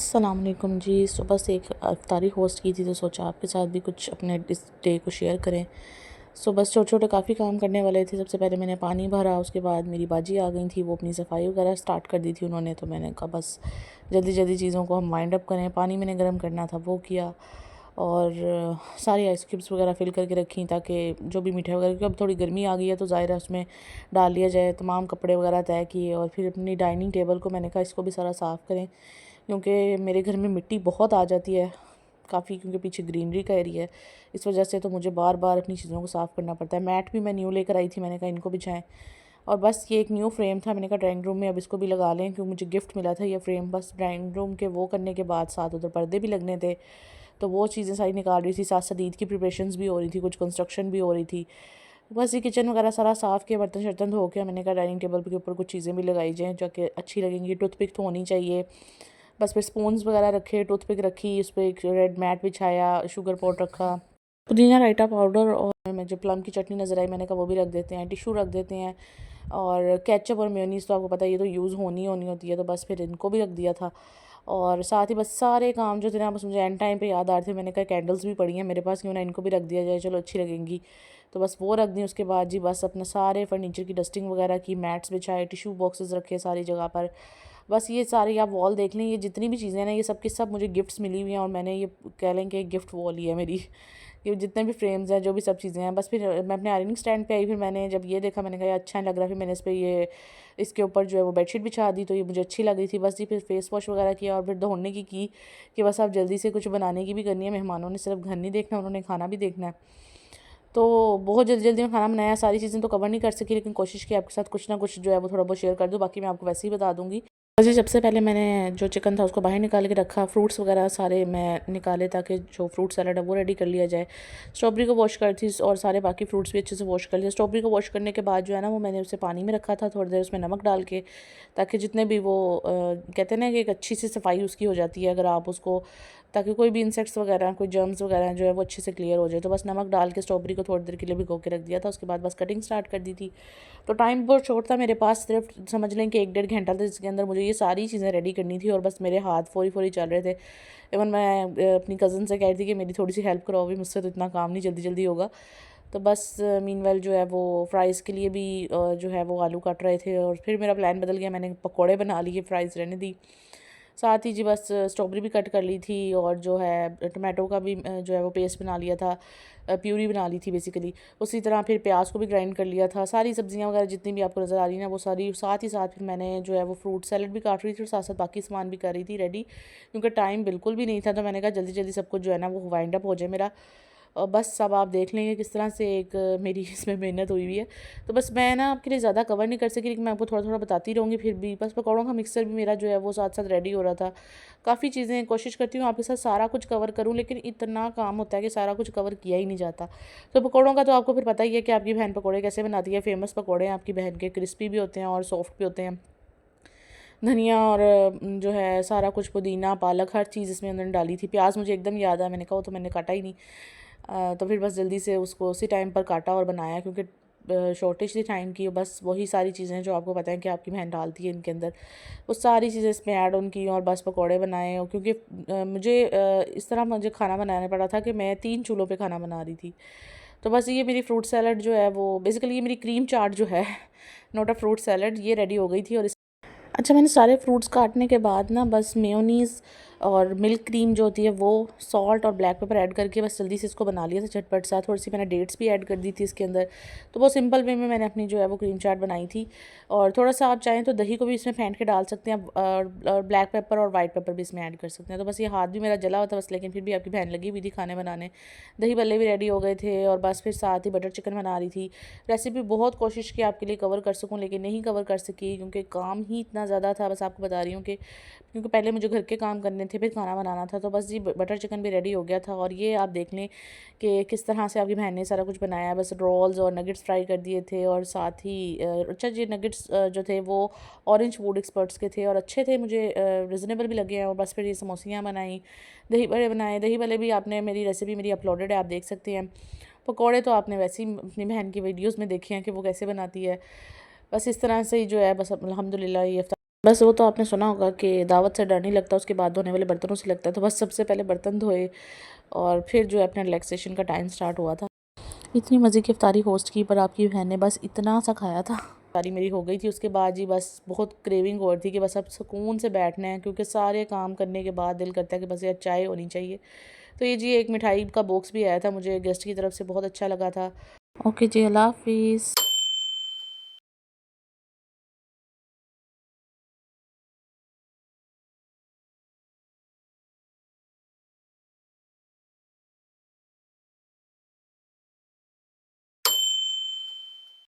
अस्सलाम वालेकुम जी। सुबह से एक इफ्तारी होस्ट की थी तो सोचा आपके साथ भी कुछ अपने इस डे को शेयर करें। सुबह छोटे छोटे काफ़ी काम करने वाले थे। सबसे पहले मैंने पानी भरा, उसके बाद मेरी बाजी आ गई थी, वो अपनी सफाई वगैरह स्टार्ट कर दी थी उन्होंने। तो मैंने कहा बस जल्दी जल्दी चीज़ों को हम वाइंड अप करें। पानी मैंने गर्म करना था वो किया, और सारी आइस क्यूब्स वगैरह फिल करके रखी ताकि जो भी मीठा वगैरह, क्योंकि अब थोड़ी गर्मी आ गई है तो ज़ाहिर है उसमें डाल लिया जाए। तमाम कपड़े वगैरह तय किए और फिर अपनी डाइनिंग टेबल को मैंने कहा इसको भी सारा साफ़ करें, क्योंकि मेरे घर में मिट्टी बहुत आ जाती है काफ़ी, क्योंकि पीछे ग्रीनरी का एरिया है। इस वजह से तो मुझे बार बार अपनी चीज़ों को साफ़ करना पड़ता है। मैट भी मैं न्यू लेकर आई थी, मैंने कहा इनको बिछाएं। और बस ये एक न्यू फ्रेम था, मैंने कहा ड्राइंग रूम में अब इसको भी लगा लें, क्योंकि मुझे गिफ्ट मिला था ये फ्रेम। बस ड्राइंग रूम के वो करने के बाद साथ उधर पर्दे भी लगने थे, तो वो चीज़ें सारी निकाल रही थी। साथ साथ ईद की प्रिपरेशंस भी हो रही थी, कुछ कंस्ट्रक्शन भी हो रही थी। बस ये किचन वगैरह सारा साफ़ किया, बर्तन शर्तन धो के मैंने कहा डाइनिंग टेबल के ऊपर कुछ चीज़ें भी लगाई जाएँ जो कि अच्छी लगेंगी। टूथपिक तो होनी चाहिए। बस फिर स्पून्स वगैरह रखे, टूथपिक रखी, उस पर एक रेड मैट बिछाया, शुगर पॉट रखा, पुदीना रायता पाउडर, और मैं जो प्लम की चटनी नज़र आई मैंने कहा वो भी रख देते हैं, टिशू रख देते हैं, और केचप और मेयोनीज़ तो आपको पता है ये तो यूज़ होनी होनी होती है, तो बस फिर इनको भी रख दिया था। और साथ ही बस सारे काम जो थे ना, बस मुझे एंड टाइम पे याद आ रहे थे। मैंने कहा कैंडल्स भी पड़ी हैं मेरे पास, क्यों ना इनको भी रख दिया जाए, चलो अच्छी लगेंगी। तो बस वो रख दी। उसके बाद जी बस अपने सारे फर्नीचर की डस्टिंग वगैरह की, मैट्स बिछाए, टिशू बॉक्सेस रखे सारी जगह पर। बस ये सारी आप वॉल देख लें, ये जितनी भी चीज़ें हैं ना ये सब की सब मुझे गिफ्ट्स मिली हुई हैं, और मैंने ये कह लें कि गिफ्ट वॉल ही है मेरी। ये जितने भी फ्रेम्स हैं, जो भी सब चीज़ें हैं। बस फिर मैं अपने आयरनिंग स्टैंड पे आई, फिर मैंने जब ये देखा मैंने कहा ये अच्छा नहीं लग रहा, फिर मैंने इस पर ये इसके ऊपर जो है वो बेडशीट बिछा दी, तो ये मुझे अच्छी लग रही थी। बस जी फिर फेस वॉश वगैरह किया, और फिर धोने की कि बस आप जल्दी से कुछ बनाने की भी करनी है। मेहमानों ने सिर्फ घर नहीं देखना, उन्होंने खाना भी देखना है। तो बहुत जल्दी जल्दी में खाना बनाया। सारी चीज़ें तो कवर नहीं कर सकी, लेकिन कोशिश की आपके साथ कुछ ना कुछ जो है वो थोड़ा बहुत शेयर कर दूँ। बाकी मैं आपको वैसे ही बता दूँगी। वैसे सबसे पहले मैंने जो चिकन था उसको बाहर निकाल के रखा, फ्रूट्स वगैरह सारे मैं निकाले ताकि जो फ्रूट सैलड है वो रेडी कर लिया जाए। स्ट्रॉबेरी को वॉश कर थी, और सारे बाकी फ्रूट्स भी अच्छे से वॉश कर लिया। स्ट्रॉबेरी को वॉश करने के बाद जो है ना वो मैंने उसे पानी में रखा था थोड़ी देर, उसमें नमक डाल के, ताकि जितने भी वो कहते हैं ना कि एक अच्छी सी सफाई उसकी हो जाती है अगर आप उसको, ताकि कोई भी इंसेक्ट्स वगैरह, कोई जर्म्स वगैरह जो है वो अच्छे से क्लियर हो जाए। तो बस नमक डाल के स्ट्रॉबेरी को थोड़ी देर के लिए भिगो के रख दिया था। उसके बाद बस कटिंग स्टार्ट कर दी थी। तो टाइम बहुत शॉर्ट था मेरे पास, सिर्फ समझ लें कि 1-1.5 घंटा था जिसके अंदर मुझे ये सारी चीज़ें रेडी करनी थी, और बस मेरे हाथ फोरी फोरी चल रहे थे। इवन मैं अपनी कज़न से कह रही थी कि मेरी थोड़ी सी हेल्प कराओ, भी मुझसे तो इतना काम नहीं जल्दी जल्दी होगा। तो बस मीनवेल जो है वो फ्राइज़ के लिए भी जो है वो आलू काट रहे थे, और फिर मेरा प्लान बदल गया, मैंने पकौड़े बना लिए, फ्राइज़ रहने दी। साथ ही जी बस स्ट्रॉबेरी भी कट कर ली थी, और जो है टमाटो का भी जो है वो पेस्ट बना लिया था, प्यूरी बना ली थी बेसिकली। उसी तरह फिर प्याज को भी ग्राइंड कर लिया था। सारी सब्जियां वगैरह जितनी भी आपको नज़र आ रही हैं वो सारी, साथ ही साथ फिर मैंने जो है वो फ्रूट सैलड भी काट रही थी, और साथ साथ बाकी सामान भी कर रही थी रेडी, क्योंकि टाइम बिल्कुल भी नहीं था। तो मैंने कहा जल्दी जल्दी सब कुछ जो है ना वो वाइंड अप हो जाए मेरा। और बस अब आप देख लेंगे किस तरह से एक मेरी इसमें मेहनत हुई हुई है। तो बस मैं ना आपके लिए ज़्यादा कवर नहीं कर सकी, लेकिन मैं आपको थोड़ा थोड़ा बताती रहूँगी। फिर भी बस पकौड़ों का मिक्सर भी मेरा जो है वो साथ साथ रेडी हो रहा था। काफ़ी चीज़ें कोशिश करती हूँ आपके साथ सारा कुछ कवर करूँ, लेकिन इतना काम होता है कि सारा कुछ कवर किया ही नहीं जाता। तो पकौड़ों का तो आपको फिर पता ही है कि आपकी बहन पकौड़े कैसे बनाती है। फेमस पकौड़े हैं आपकी बहन के, क्रिस्पी भी होते हैं और सॉफ्ट भी होते हैं। धनिया और जो है सारा कुछ, पुदीना पालक हर चीज़ इसमें अंदर डाली थी। प्याज मुझे एकदम याद है, मैंने कहा वो तो मैंने काटा ही नहीं। तो फिर बस जल्दी से उसको उसी टाइम पर काटा और बनाया, क्योंकि शॉर्टेज थी टाइम की। बस वही सारी चीज़ें जो आपको पता है कि आपकी बहन डालती है इनके अंदर, वो सारी चीज़ें इसमें ऐड ऑन की, और बस पकौड़े बनाए। और क्योंकि मुझे इस तरह मुझे खाना बनाना पड़ा था कि मैं 3 चूल्हों पे खाना बना रही थी। तो बस ये मेरी फ्रूट सैलड जो है वो बेसिकली, ये मेरी क्रीम चाट जो है नोट अ फ्रूट सैलड, ये रेडी हो गई थी। और अच्छा, मैंने सारे फ्रूट्स काटने के बाद ना बस मेयोनीज़ और मिल्क क्रीम जो होती है वो, सॉल्ट और ब्लैक पेपर ऐड करके बस जल्दी से इसको बना लिया था झटपट सा। थोड़ी सी मैंने डेट्स भी ऐड कर दी थी इसके अंदर। तो बहुत सिंपल वे में मैंने अपनी जो है वो क्रीम चाट बनाई थी। और थोड़ा सा आप चाहें तो दही को भी इसमें फेंट के डाल सकते हैं, और ब्लैक पेपर और वाइट पेपर भी इसमें ऐड कर सकते हैं। तो बस ये हाथ भी मेरा जला हुआ था बस, लेकिन फिर भी आपकी बहन लगी हुई थी खाने बनाने। दही भल्ले भी रेडी हो गए थे, और बस फिर साथ ही बटर चिकन बना रही थी। रेसिपी बहुत कोशिश की आपके लिए कवर कर सकूँ, लेकिन नहीं कवर कर सकी, क्योंकि काम ही इतना ज़्यादा था। बस आपको बता रही हूँ कि क्योंकि पहले मुझे घर के काम करने थे, फिर खाना बनाना था। तो बस जी बटर चिकन भी रेडी हो गया था। और ये आप देख लें कि किस तरह से आपकी बहन ने सारा कुछ बनाया। बस रोल्स और नगेट्स फ्राई कर दिए थे, और साथ ही अच्छा जी नगेट्स जो थे वो ऑरेंज फूड एक्सपर्ट्स के थे और अच्छे थे, मुझे रिजनेबल भी लगे हैं। और बस फिर ये समोसियाँ बनाई, दही बड़े बनाए। दही बड़े भी आपने, मेरी रेसिपी मेरी अपलोडेड है, आप देख सकते हैं। पकौड़े तो आपने वैसे ही अपनी बहन की वीडियोज़ में देखे हैं कि वो कैसे बनाती है। बस इस तरह से ही जो है बस अल्हम्दुलिल्लाह ये बस वो तो आपने सुना होगा कि दावत से डर नहीं लगता, उसके बाद धोने वाले बर्तनों से लगता है। तो बस सबसे पहले बर्तन धोए और फिर जो है अपना रिलैक्सेशन का टाइम स्टार्ट हुआ था। इतनी मज़े की इफ्तारी होस्ट की, पर आपकी बहन ने बस इतना सा खाया था। इफ्तारी मेरी हो गई थी, उसके बाद जी बस बहुत क्रेविंग हो रही थी कि बस अब सुकून से बैठना है, क्योंकि सारे काम करने के बाद दिल करता है कि बस यार चाय होनी चाहिए। तो ये जी एक मिठाई का बॉक्स भी आया था मुझे गेस्ट की तरफ से, बहुत अच्छा लगा था। ओके जी, अल्लाह हाफिज़।